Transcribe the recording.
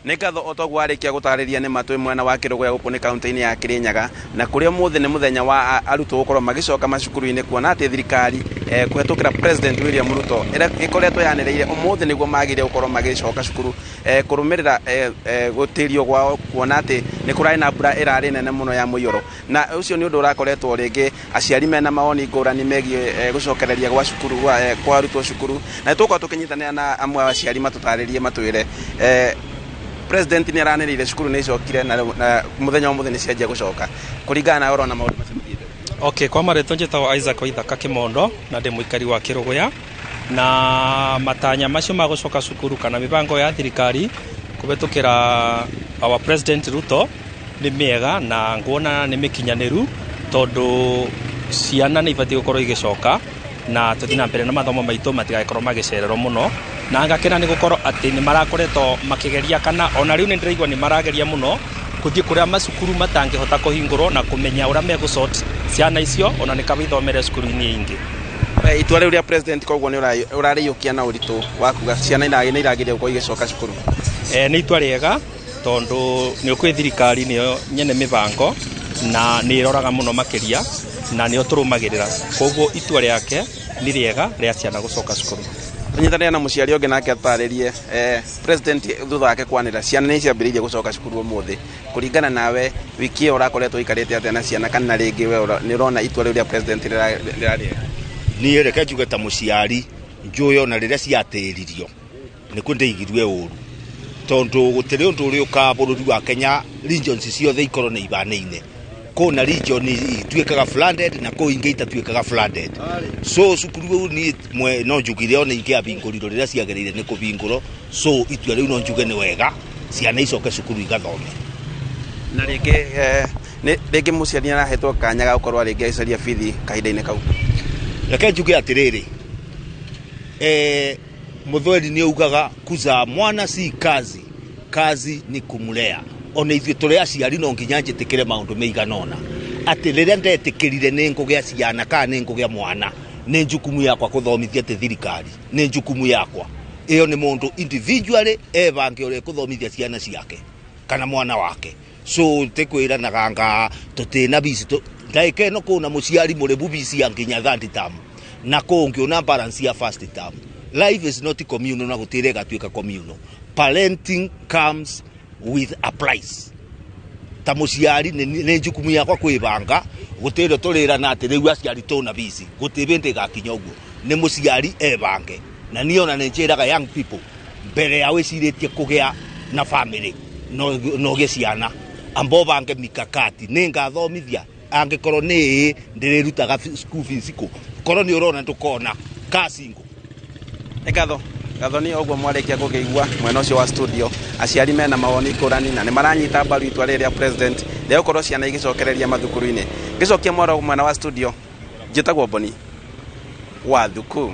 Nĩngatho otogwarikia gutariria nĩ matwe mwena wa Kirugu ya gũkũ nĩ kaunti-inĩ ya Kirinyaga na kuria mothe nĩ muthenya wa arutwo gukorwo magicoka macukuru-inĩ kuona ati thirikari kuhetũkira President William Ruto ikoretwo yanereire umothe niguo magire gukorwo magicoka cukuru kurumirira gutirio gwao kuona ati nĩ kurari na mbura irari nene muno ya muiyoro na ucio nĩ undu urakoretwo ringi aciari mena maoni ngurani megie gucokereria gwa cukuru kwa arutwo cukuru na tuko tukinyitanira na amwe aciari matutaririe matwire President ni aranirire cukuru ni icokire na muthenya wa muthenya cianjia gucoka kuringana na orona maundu macemithite. Okay, kwa mareto njetawa Isaac Waithaka Kimondo na ndi muikari wa Kirugu ya na matanya macio ma gucoka cukuru kana mibango ya thirikari kubetukira our President Ruto ni miega na nguona ni mikinyaniru tondu ciana ni ibati gukorwo igicoka na tuthina mbere na mathomo maitu matigakorwo magicererwo muno na ngakena ni gukorwo ati ni marakoretwo makigeria kana ona riu ni ndiraigwa ni marageria muno kuthii kuria macukuru matangihota kuhingurwo na kumenya uria megusort ciana icio ona ni kabithomere cukuru-ini ingi. Itua riu ria President koguo ni urariyukia na uritu wa kuga ciana ni irageria gukorwo igicoka cukuru. Ni itua riega tondu ni ukwi thirikari niyo nyene mibango na ni iroraga muno makiria na ni oturumagirira koguo itua riake ni riega ria ciana gucoka cukuru. Tunyitanira na muciari onge nake ataririe President thutha wake kwanira ciana ni ciambiririe gucoka cukuru umuthi kuringana nawe wiki iyo urakoretwo ikarite atia na ciana kana ringi we ni urona itua riu ria President riraria ni reke njuge ta muciari njuyo na riria ciatiririo ni kundeigirwe uru tondu gutiri undu uri uka bururi wa Kenya regions ciothe ikorwo ni ibanaine kuna region ituikaga flooded na ko inge itatuikaga flooded so cukuru ni mwe no njugire ona inge abinguriro riria ciagereire ni kubinguro so itua riu no njuge ni wega ciana icoke cukuru igathome na ringi muciari ni arahetwo kanya ga gukorwo ringi aicaria bithi kahinda-ini kau. Reke njuge atiriri muthweri ni ugaga kuza mwana si kazi kazi ni kumulea ona ithuĩ tũrĩ aciari no nginya njĩtĩkĩre maũndũ meiganona atĩ rĩrĩa ndetikirire nĩ ngũgĩa ciana kana nĩ ngũgĩa mwana nĩ njukumu yakwa kuthomithia te thirikari nĩ njukumu yakwa ĩyo nĩ mũndũ individually ebange ũrĩa kuthomithia ciana ciake kana mwana wake so tekwĩranaga nga tũtĩna bici ndaike no kuna mũciari mũrebu bici nginya 30 term na kũngĩona balance ya first term. Life is not communal na gũtĩre gatuĩka communal. Parenting comes with a price. Ta muciari ni njukumu yakwa kwibanga gutire turira na ati riu aciari tuna bici gutibende gakinya uguo ni muciari ebange na niona ni njiraga young people mbere ya wiciritie kugia na family no giciana ambo bange mikakati ni ngathomithia angikorwo ni ndirirutaga school fees ko korwo ni urona tukona kasingo Gatho ni ogwo mwarikia kugeigua mwena ucio wa studio aciari mena mawoni kurani na ni maranyita mbaru itua riria President rĩa gukorwo ciana igicokereria mathukuru-ini gicokia mwena wa studio njitagwo Boni wa Thuku.